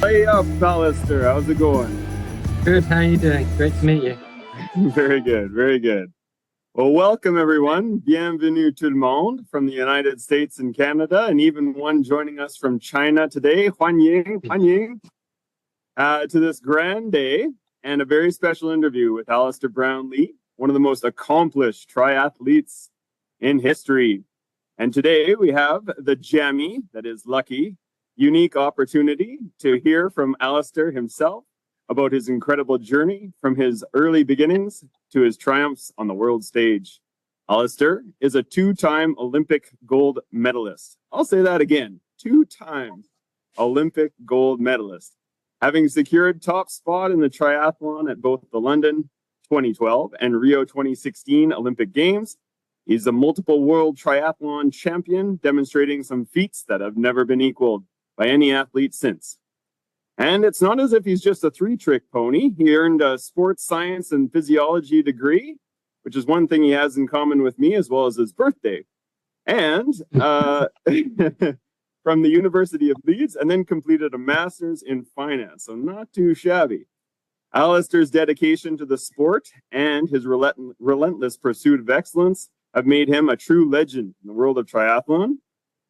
Hey up, Alistair. How's it going? Good, how are you doing? Great to meet you. Very good, very good. Well, welcome everyone. Bienvenue tout le monde from the United States and Canada, and even one joining us from China today. Huan to this grand day and a very special interview with Alistair Brownlee, one of the most accomplished triathletes in history. And today we have the jammy, that is lucky, unique opportunity to hear from Alistair himself about his incredible journey from his early beginnings to his triumphs on the world stage. Alistair is a two-time Olympic gold medalist. I'll say that again, two-time Olympic gold medalist, having secured top spot in the triathlon at both the London 2012 and Rio 2016 Olympic Games. He's a multiple world triathlon champion, demonstrating some feats that have never been equaled by any athlete since. And it's not as if he's just a three-trick pony. He earned a sports science and physiology degree, which is one thing he has in common with me, as well as his birthday. And from the University of Leeds, and then completed a master's in finance, so not too shabby. Alistair's dedication to the sport and his relentless pursuit of excellence have made him a true legend in the world of triathlon.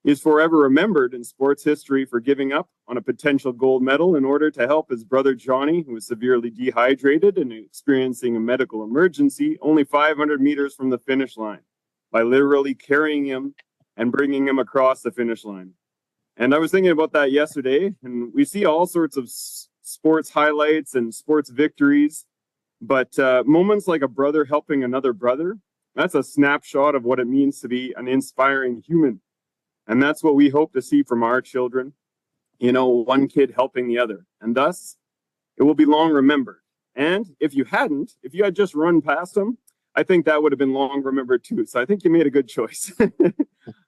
He is forever remembered in sports history for giving up on a potential gold medal in order to help his brother Jonny, who was severely dehydrated and experiencing a medical emergency only 500 meters from the finish line, by literally carrying him and bringing him across the finish line. And I was thinking about that yesterday, and we see all sorts of sports highlights and sports victories, but moments like a brother helping another brother, that's a snapshot of what it means to be an inspiring human. And that's what we hope to see from our children, you know, one kid helping the other. And thus, it will be long remembered. And if you had just run past them, I think that would have been long remembered too. So I think you made a good choice.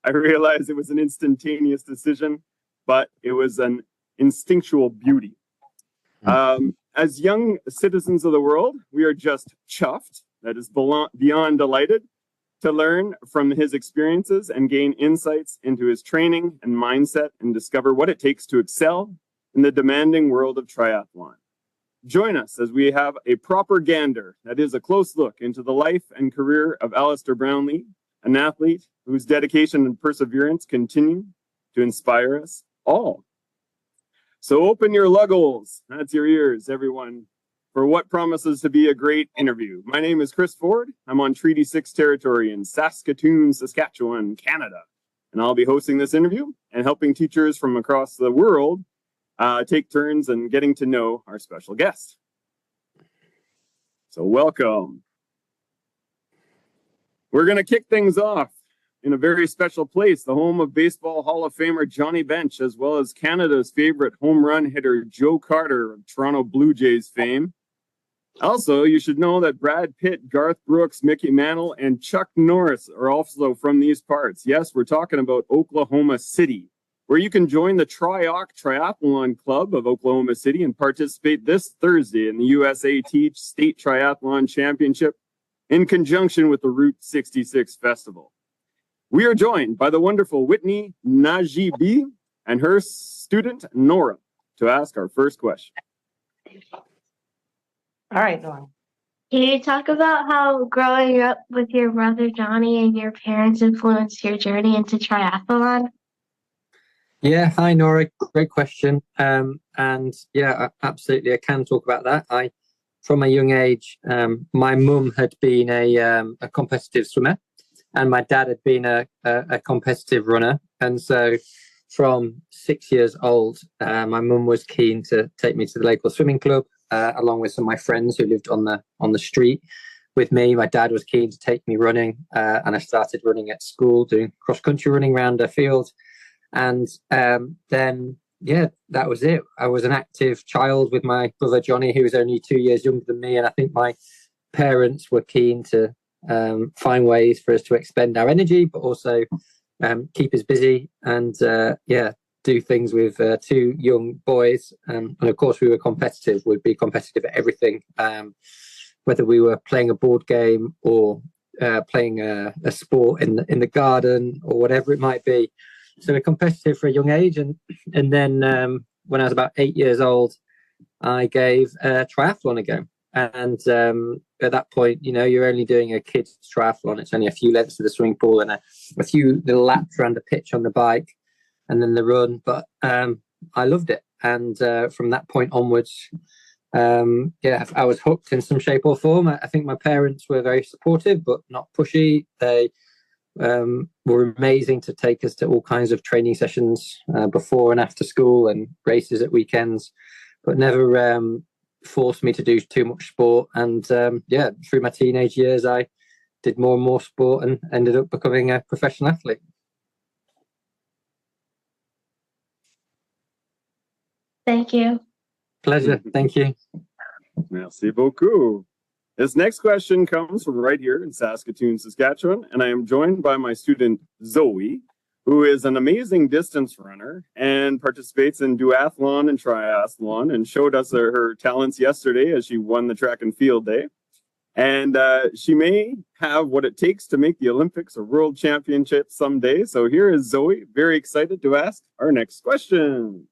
I realized it was an instantaneous decision, but it was an instinctual beauty. As young citizens of the world, we are just chuffed, that is beyond delighted, to learn from his experiences and gain insights into his training and mindset and discover what it takes to excel in the demanding world of triathlon. Join us as we have a proper gander, that is a close look into the life and career of Alistair Brownlee, an athlete whose dedication and perseverance continue to inspire us all. So open your luggles, that's your ears, everyone, for what promises to be a great interview. My name is Chris Ford. I'm on Treaty 6 territory in Saskatoon, Saskatchewan, Canada. And I'll be hosting this interview and helping teachers from across the world take turns in getting to know our special guest. So welcome. We're going to kick things off in a very special place, the home of Baseball Hall of Famer Jonny Bench, as well as Canada's favorite home run hitter Joe Carter of Toronto Blue Jays fame. Also, you should know that Brad Pitt, Garth Brooks, Mickey Mantle, and Chuck Norris are also from these parts. Yes, we're talking about Oklahoma City, where you can join the Triathlon Club of Oklahoma City and participate this Thursday in the USAT State Triathlon Championship in conjunction with the Route 66 Festival. We are joined by the wonderful Whitney Najibi and her student Nora to ask our first question. All right, Nora. Can you talk about how growing up with your brother Jonny and your parents influenced your journey into triathlon? Yeah, hi Nora, great question. And yeah, absolutely, I can talk about that. From a young age, my mum had been a competitive swimmer, and my dad had been a competitive runner. And so from 6 years old, my mum was keen to take me to the local swimming club, along with some of my friends who lived on the street with me. My dad was keen to take me running, and I started running at school, doing cross-country running around a field. And then, yeah, that was it. I was an active child with my brother Jonny, who was only 2 years younger than me. And I think my parents were keen to find ways for us to expend our energy, but also keep us busy and, do things with two young boys. And of course, we were competitive. We'd be competitive at everything, whether we were playing a board game or playing a sport in the garden or whatever it might be. So we're competitive for a young age, and then when I was about 8 years old, I gave triathlon a go. And at that point, you know, you're only doing a kid's triathlon. It's only a few lengths to the swimming pool and a few little laps around the pitch on the bike and then the run. But I loved it. And from that point onwards, I was hooked in some shape or form. I think my parents were very supportive, but not pushy. They were amazing to take us to all kinds of training sessions before and after school and races at weekends, but never forced me to do too much sport. And through my teenage years, I did more and more sport and ended up becoming a professional athlete. Thank you. Pleasure. Thank you. Merci beaucoup. This next question comes from right here in Saskatoon, Saskatchewan, and I am joined by my student Zoe, who is an amazing distance runner and participates in duathlon and triathlon, and showed us her talents yesterday as she won the track and field day. And she may have what it takes to make the Olympics or World Championships someday. So here is Zoe, very excited to ask our next question.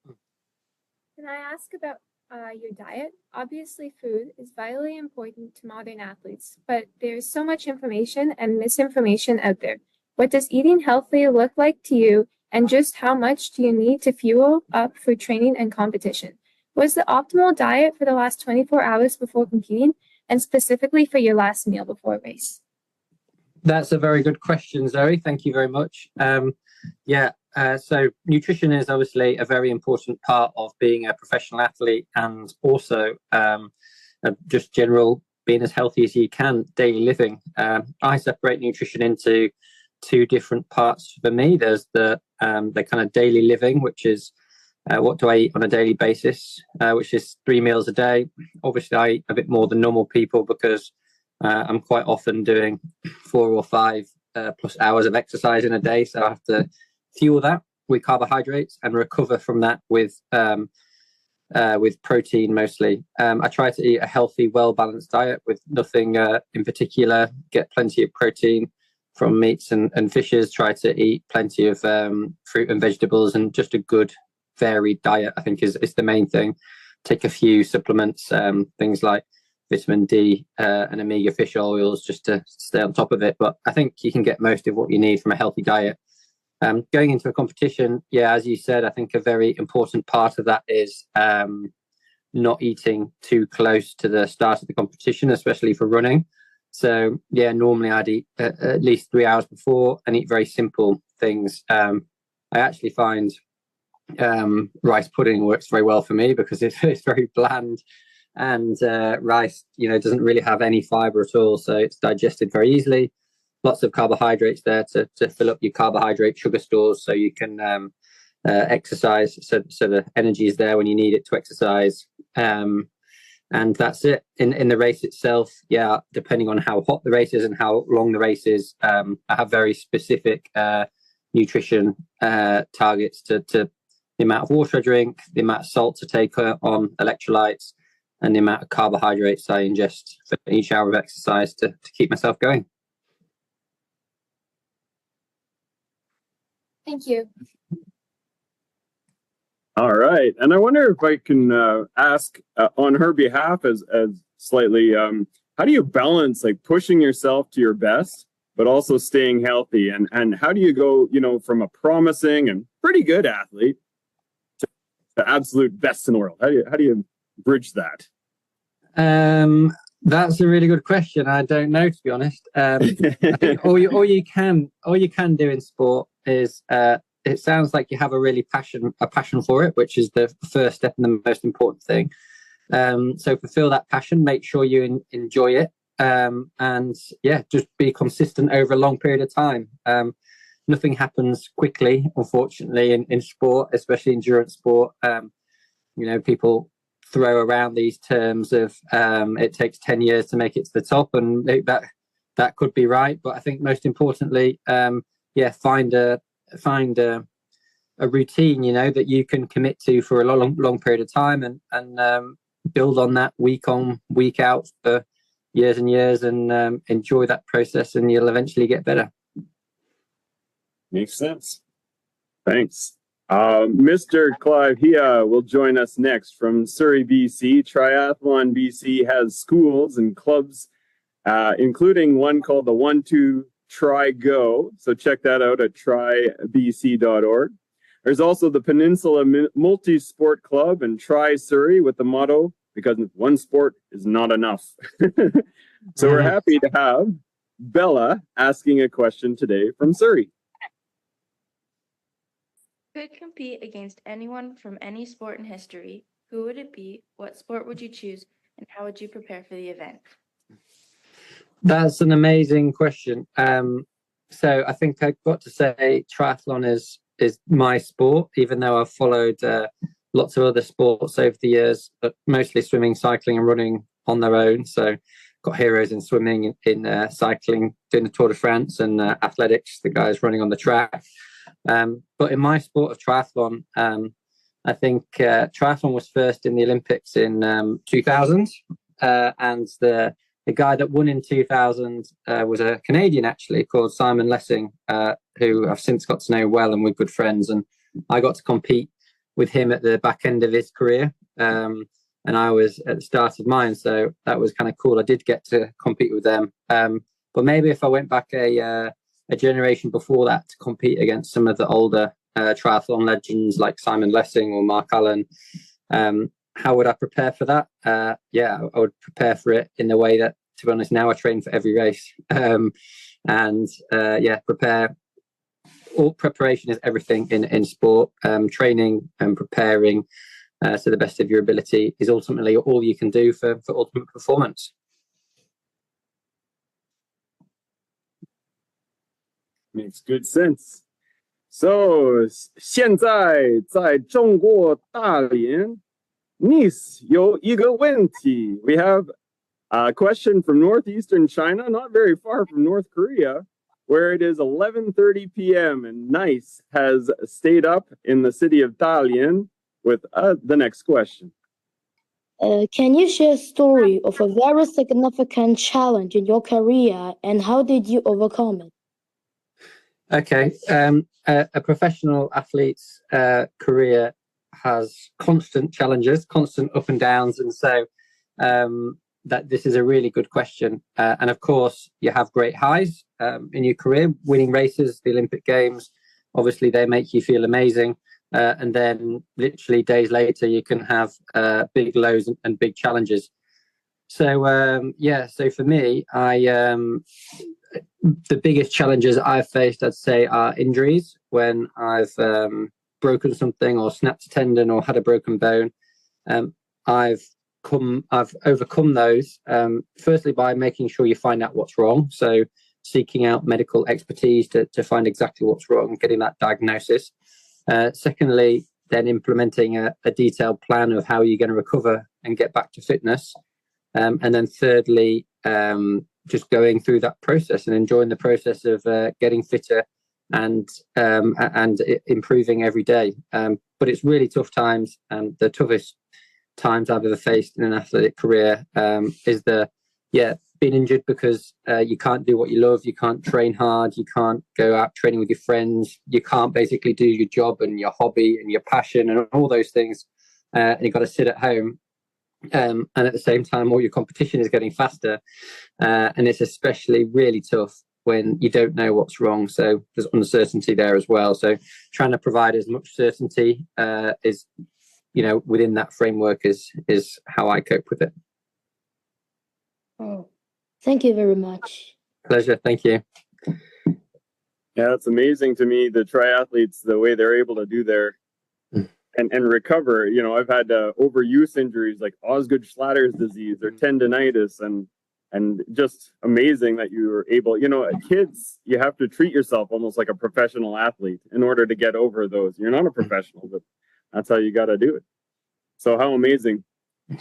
Can I ask about your diet? Obviously, food is vitally important to modern athletes, but there's so much information and misinformation out there. What does eating healthy look like to you, and just how much do you need to fuel up for training and competition? What's the optimal diet for the last 24 hours before competing, and specifically for your last meal before a race? That's a very good question, Zoe. Thank you very much. So nutrition is obviously a very important part of being a professional athlete, and also just general being as healthy as you can, daily living. I separate nutrition into two different parts for me. There's the kind of daily living, which is what do I eat on a daily basis, which is 3 meals a day. Obviously, I eat a bit more than normal people because I'm quite often doing 4 or 5 plus hours of exercise in a day. So I have to fuel that with carbohydrates and recover from that with protein mostly. I try to eat a healthy, well-balanced diet with nothing in particular. Get plenty of protein from meats and fishes. Try to eat plenty of fruit and vegetables, and just a good varied diet, I think, is the main thing. Take a few supplements, things like vitamin D and omega fish oils, just to stay on top of it. But I think you can get most of what you need from a healthy diet. Going into a competition, as you said, I think a very important part of that is not eating too close to the start of the competition, especially for running. So normally I'd eat at least 3 hours before and eat very simple things. I actually find rice pudding works very well for me because it's very bland, and rice, doesn't really have any fiber at all, so it's digested very easily. Lots of carbohydrates there to fill up your carbohydrate sugar stores, so you can exercise. So the energy is there when you need it to exercise. And that's it. In the race itself, depending on how hot the race is and how long the race is, I have very specific nutrition targets to the amount of water I drink, the amount of salt to take on electrolytes, and the amount of carbohydrates I ingest for each hour of exercise to keep myself going. Thank you. All right. And I wonder if I can ask on her behalf as slightly, how do you balance like pushing yourself to your best, but also staying healthy? And how do you go, from a promising and pretty good athlete to the absolute best in the world? How do you bridge that? That's a really good question. I don't know, to be honest. I think all you can do in sport is it sounds like you have a passion for it, which is the first step and the most important thing. So fulfill that passion, make sure you enjoy it, and just be consistent over a long period of time. Nothing happens quickly, unfortunately, in sport, especially endurance sport. People throw around these terms of it takes 10 years to make it to the top, and that could be right, but I think most importantly, find a routine that you can commit to for a long period of time, and build on that week on, week out for years and years, and enjoy that process, and you'll eventually get better. Makes sense. Thanks. Mr. Clive, he will join us next from Surrey, BC. Triathlon BC has schools and clubs, including one called the 1-2 Try Go. So check that out at trybc.org. There's also the Peninsula Multi-Sport Club and Try Surrey with the motto, because one sport is not enough. So we're happy to have Bella asking a question today from Surrey. Could compete against anyone from any sport in history, who would it be? What sport would you choose? And how would you prepare for the event? That's an amazing question. So I think I've got to say triathlon is my sport, even though I've followed lots of other sports over the years, but mostly swimming, cycling and running on their own. So got heroes in swimming, in cycling, doing the Tour de France, and athletics, the guys running on the track. But in my sport of triathlon, I think triathlon was first in the Olympics in 2000, and the guy that won in 2000 was a Canadian, actually, called Simon Lessing, who I've since got to know well, and we're good friends. And I got to compete with him at the back end of his career, and I was at the start of mine, so that was kind of cool. I did get to compete with them, but maybe if I went back a generation before that to compete against some of the older triathlon legends like Simon Lessing or Mark Allen, how would I prepare for that? Yeah, I would prepare for it in the way that, to be honest, now I train for every race. Yeah, prepare. All preparation is everything in sport. Training and preparing to the best of your ability is ultimately all you can do for ultimate performance. Makes good sense. So, 现在在中国大连 Nice 有一个问题. We have a question from northeastern China, not very far from North Korea, where it is 11:30 p.m. and Nice has stayed up in the city of Dalian with the next question. Can you share a story of a very significant challenge in your career and how did you overcome it? Okay, a professional athlete's career has constant challenges, constant up and downs, and so that this is a really good question. And of course, you have great highs in your career, winning races, the Olympic Games. Obviously, they make you feel amazing, and then literally days later, you can have big lows and big challenges. So yeah, so for me, the biggest challenges I've faced, I'd say, are injuries. When I've broken something or snapped a tendon or had a broken bone, I've overcome those, firstly by making sure you find out what's wrong, so seeking out medical expertise to find exactly what's wrong, getting that diagnosis. Secondly, then implementing a detailed plan of how you're going to recover and get back to fitness. And then thirdly, just going through that process and enjoying the process of getting fitter and improving every day. But it's really tough times, and the toughest times I've ever faced in an athletic career is being injured because you can't do what you love, you can't train hard, you can't go out training with your friends, you can't basically do your job and your hobby and your passion and all those things, and you've got to sit at home. And at the same time, all your competition is getting faster, and it's especially really tough when you don't know what's wrong. So there's uncertainty there as well. So trying to provide as much certainty is, within that framework is how I cope with it. Oh, thank you very much. Pleasure. Thank you. Yeah, it's amazing to me, the triathletes, the way they're able to do their and recover. I've had overuse injuries like Osgood-Schlatter's disease or tendonitis, and just amazing that you were able, kids, you have to treat yourself almost like a professional athlete in order to get over those. You're not a professional, but that's how you got to do it. So how amazing.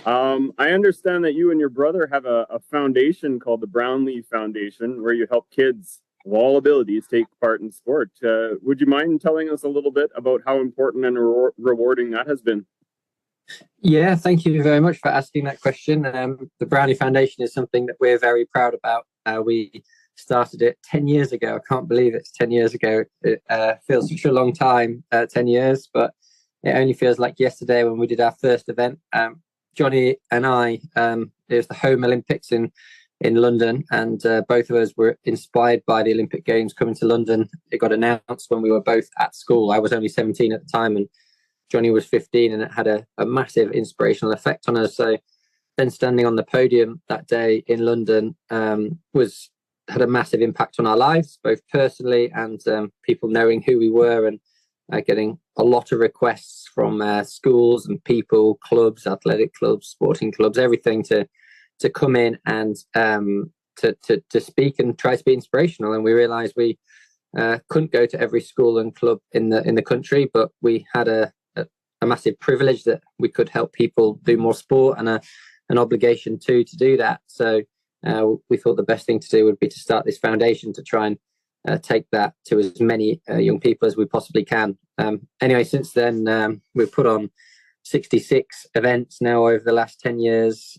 I understand that you and your brother have a foundation called the Brownlee Foundation, where you help kids of all abilities take part in sport. Would you mind telling us a little bit about how important and rewarding that has been? Yeah, thank you very much for asking that question. The Brownlee Foundation is something that we're very proud about. We started it 10 years ago. I can't believe it's 10 years ago. It feels such a long time, 10 years, but it only feels like yesterday when we did our first event. Jonny and I, it was the home Olympics in London, and both of us were inspired by the Olympic Games coming to London. It got announced when we were both at school. I was only 17 at the time, and Jonny was 15, and it had a massive inspirational effect on us. So then standing on the podium that day in London had a massive impact on our lives, both personally and people knowing who we were, and getting a lot of requests from schools and people, clubs, athletic clubs, sporting clubs, everything to come in and to speak and try to be inspirational. And we realized we couldn't go to every school and club in the country, but we had a massive privilege that we could help people do more sport, and an obligation to do that. So we thought the best thing to do would be to start this foundation to try and take that to as many young people as we possibly can. Anyway, since then, we've put on 66 events now over the last 10 years.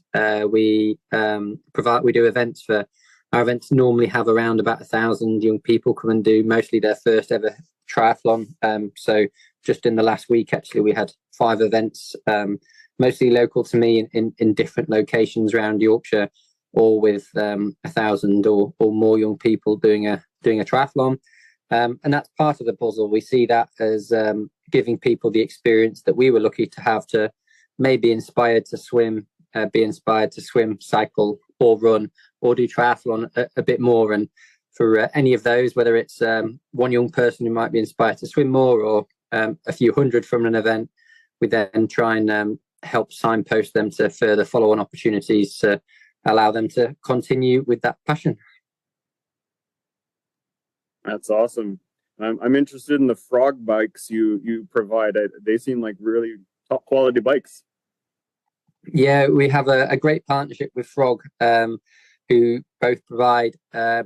We do events for our events. Normally have around about 1,000 young people come and do mostly their first ever triathlon. So just in the last week, actually, we had 5 events, mostly local to me in different locations around Yorkshire, all with 1,000 or more young people doing a triathlon. And that's part of the puzzle. We see that as giving people the experience that we were lucky to have, to maybe inspired to swim, be inspired to swim, cycle, or run, or do triathlon a bit more. And for any of those, whether it's one young person who might be inspired to swim more, or a few hundred from an event, we then try and help signpost them to further follow-on opportunities to allow them to continue with that passion. That's awesome. I'm interested in the frog bikes you provide. They seem like really top quality bikes. Yeah, we have a great partnership with Frog, who both provide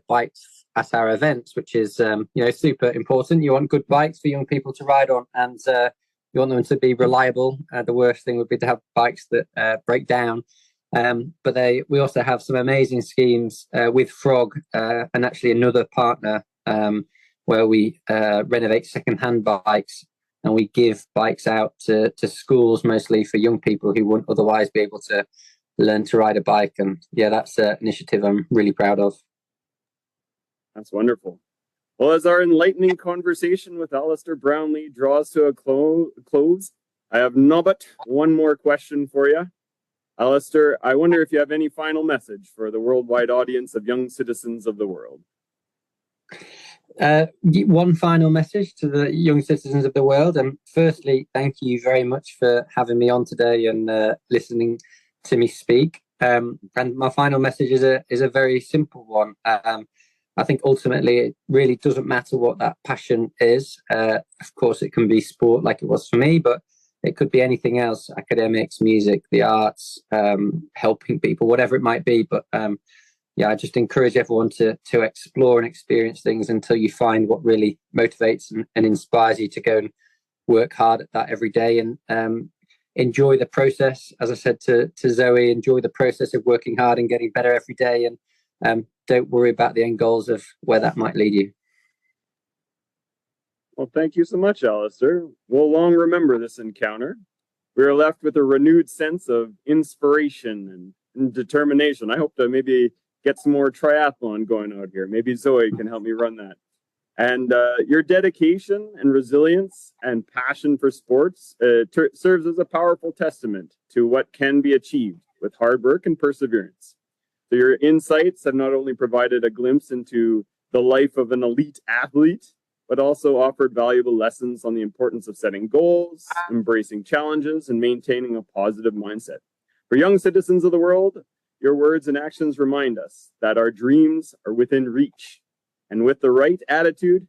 bikes at our events, which is super important. You want good bikes for young people to ride on, and you want them to be reliable. The worst thing would be to have bikes that break down. But we also have some amazing schemes with Frog and actually another partner, where we renovate second-hand bikes, and we give bikes out to schools, mostly for young people who wouldn't otherwise be able to learn to ride a bike. And yeah, that's an initiative I'm really proud of. That's wonderful. Well, as our enlightening conversation with Alistair Brownlee draws to a close, I have but one more question for you. Alistair, I wonder if you have any final message for the worldwide audience of young citizens of the world. One final message to the young citizens of the world. And firstly, thank you very much for having me on today and listening to me speak. And my final message is a very simple one. I think ultimately it really doesn't matter what that passion is. Of course, it can be sport like it was for me, but it could be anything else: academics, music, the arts, helping people, whatever it might be. But I just encourage everyone to explore and experience things until you find what really motivates and inspires you to go and work hard at that every day, and enjoy the process. As I said to Zoe, enjoy the process of working hard and getting better every day, and don't worry about the end goals of where that might lead you. Well, thank you so much, Alistair. We'll long remember this encounter. We are left with a renewed sense of inspiration and determination. I hope to maybe get some more triathlon going out here. Maybe Zoe can help me run that. And your dedication and resilience and passion for sports serves as a powerful testament to what can be achieved with hard work and perseverance. So your insights have not only provided a glimpse into the life of an elite athlete, but also offered valuable lessons on the importance of setting goals, embracing challenges, and maintaining a positive mindset. For young citizens of the world, your words and actions remind us that our dreams are within reach, and with the right attitude,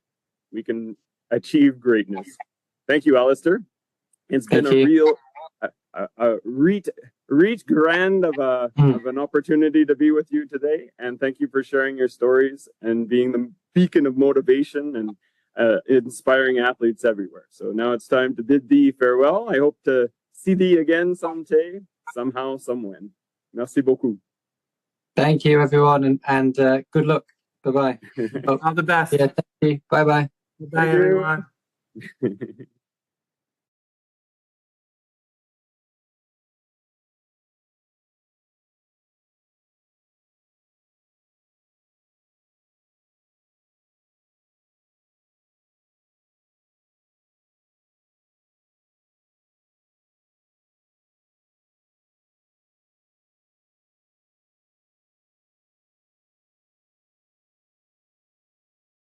we can achieve greatness. Thank you, Alistair. It's been a real reach grand of an opportunity to be with you today, and thank you for sharing your stories and being the beacon of motivation and inspiring athletes everywhere. So now it's time to bid thee farewell. I hope to see thee again someday, somehow, somewhen. Merci beaucoup. Thank you, everyone, and good luck. Bye bye. All the best. Yeah, thank you. Bye bye. Bye, Thank you. everyone.